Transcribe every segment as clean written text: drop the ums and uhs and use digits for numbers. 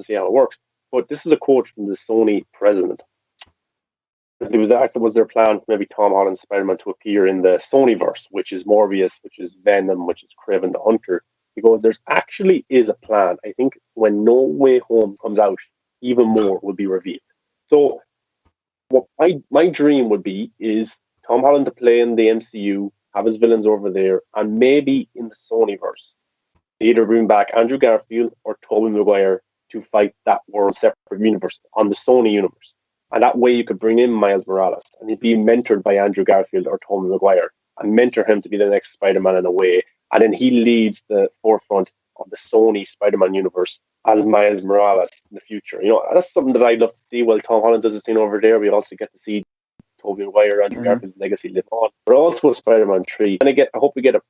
see how it works. But this is a quote from the Sony president. It was that was their plan, maybe Tom Holland's Spider-Man to appear in the Sonyverse, which is Morbius, which is Venom, which is Kraven the Hunter. He goes, there's actually is a plan. I think when No Way Home comes out, even more will be revealed. So what my dream would be is Tom Holland to play in the MCU, have his villains over there, and maybe in the Sonyverse, either bring back Andrew Garfield or Tobey McGuire to fight that world separate universe on the Sony universe. And that way you could bring in Miles Morales and he'd be mentored by Andrew Garfield or Tobey Maguire and mentor him to be the next Spider-Man in a way. And then he leads the forefront of the Sony Spider-Man universe as Miles Morales in the future. You know, that's something that I'd love to see while Tom Holland does his thing over there. We also get to see Tobey Maguire, Andrew Garfield's legacy live on. But also Spider-Man 3. And I hope we get a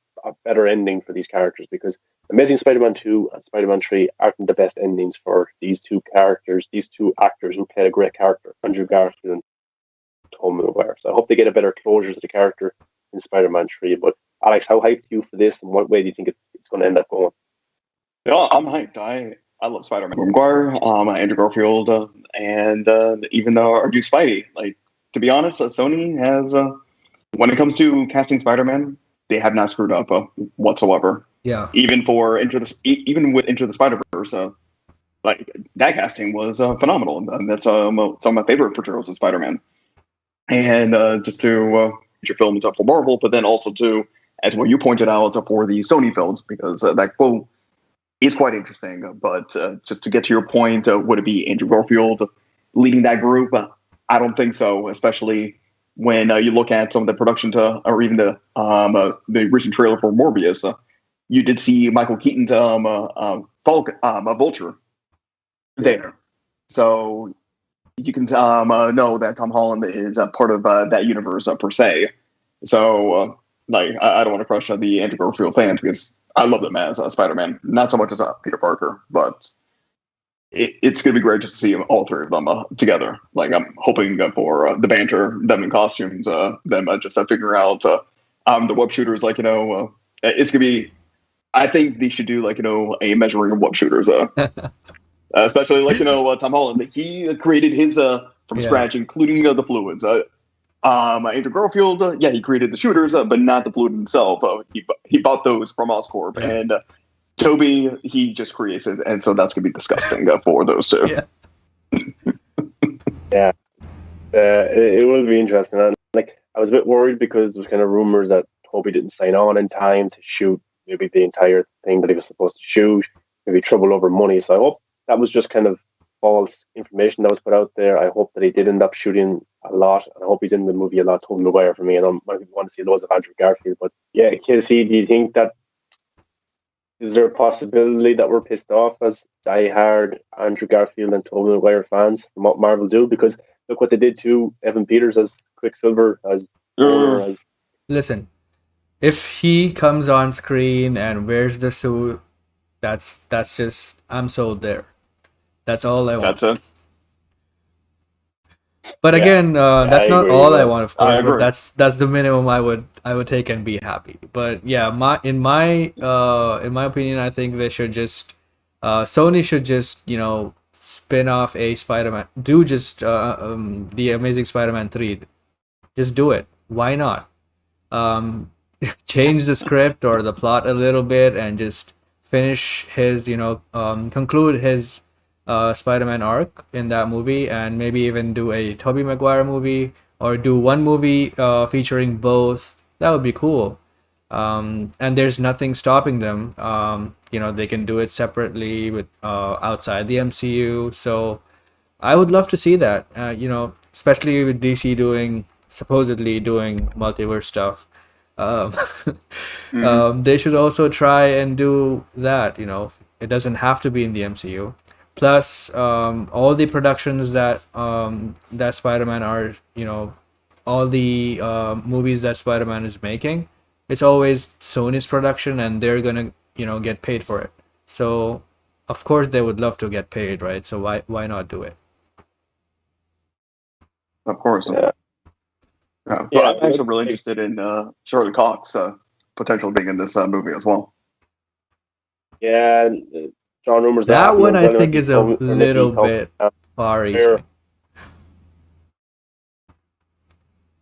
better ending for these characters because Amazing Spider-Man 2 and Spider-Man 3 aren't the best endings for these two characters, these two actors who played a great character, Andrew Garfield and Tobey Maguire. So I hope they get a better closure to the character in Spider-Man 3. But Alex, how hyped are you for this and what way do you think it's going to end up going? Yeah, I'm hyped. I love Spider-Man. McGuire, Andrew Garfield, and even our new Spidey. Like, to be honest, Sony has, when it comes to casting Spider-Man, they have not screwed up whatsoever. Yeah. Even even with Into the Spider-Verse, like that casting was phenomenal. And that's some of my favorite portrayals of Spider-Man. And just to your films up for Marvel, but then also to, as what you pointed out, for the Sony films, because that quote is quite interesting. But just to get to your point, would it be Andrew Garfield leading that group? I don't think so, especially when you look at some of the production or even the recent trailer for Morbius. You did see Michael Keaton's Vulture there. So you can know that Tom Holland is a part of that universe per se. So, I don't want to crush the Andrew Garfield fans because I love them as Spider-Man. Not so much as Peter Parker, but it's going to be great just to see all three of them together. Like, I'm hoping for the banter, them in costumes, them just figure out the web shooters. Like, it's going to be. I think they should do a measuring of web shooters. Especially Tom Holland. He created his from scratch, including the fluids. Andrew Garfield, he created the shooters, but not the fluid himself. He bought those from Oscorp, and Toby, he just creates it, and so that's gonna be disgusting for those two. Yeah, it will be interesting. And I was a bit worried because there was kind of rumors that Toby didn't sign on in time to shoot maybe the entire thing that he was supposed to shoot. Maybe trouble over money. So I hope that was just kind of false information that was put out there. I hope that he did end up shooting a lot, and I hope he's in the movie a lot. Tobey Maguire for me, and I want to see loads of Andrew Garfield. But yeah, Casey, do you think that is there a possibility that we're pissed off as die-hard Andrew Garfield and Tobey Maguire fans from what Marvel do? Because look what they did to Evan Peters as Quicksilver, as Listen, if he comes on screen and wears the suit, that's just I'm sold there. That's all I want. That's it. But again, that's not all I want, of course. But that's the minimum I would take and be happy. But yeah, in my opinion, I think they should just Sony should just spin off a Spider-Man. Do just the Amazing Spider-Man 3. Just do it. Why not? Change the script or the plot a little bit and just finish his conclude his Spider-Man arc in that movie, and maybe even do a Tobey Maguire movie or do one movie featuring both. That would be cool. And there's nothing stopping them. They can do it separately with outside the MCU. So I would love to see that. Especially with DC supposedly doing multiverse stuff. They should also try and do that. It doesn't have to be in the MCU. Plus, all the productions that Spider-Man are, all the movies that Spider-Man is making, it's always Sony's production, and they're gonna, get paid for it. So, of course, they would love to get paid, right? So why not do it? Of course. Yeah. But I'm actually really interested in Charlie Cox potential being in this movie as well. Yeah, John rumors That one I think maybe is a little bit far reaching.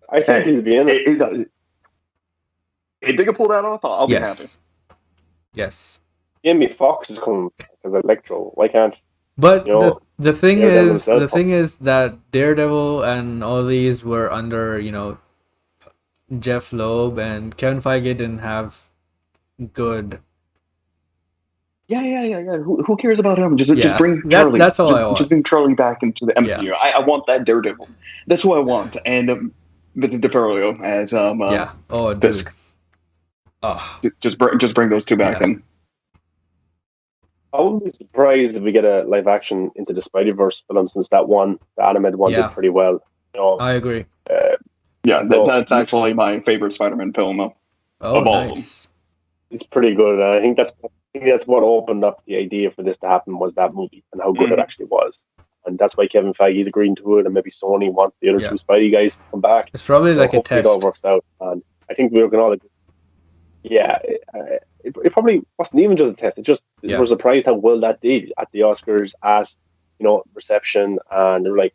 I think he'll be in it. If they can pull that off, I'll be happy. Yes. Jamie Foxx is coming as Electro. Why can't? But You know, the thing Daredevil is, himself. that Daredevil and all these were under, Jeff Loeb, and Kevin Feige didn't have good. Yeah. Who cares about him? Just bring Charlie. That's all I want. Just bring Charlie back into the MCU. Yeah. I want that Daredevil. That's who I want. And Vincent D'Onofrio as Oh, dude. Fisk. Just bring those two back then. I wouldn't be surprised if we get a live action into the SpiderVerse film, since the animated one did pretty well. I agree. That's actually my favorite Spider-Man film of all of them. It's pretty good. I think that's what opened up the idea for this to happen, was that movie and how good it actually was. And that's why Kevin Feige's agreeing to it, and maybe Sony wants the other two Spidey guys to come back. It's probably like a test. It all works out, and I think we can all agree. Yeah, it probably wasn't even just a test. It just we're surprised how well that did at the Oscars, at reception, and they're like,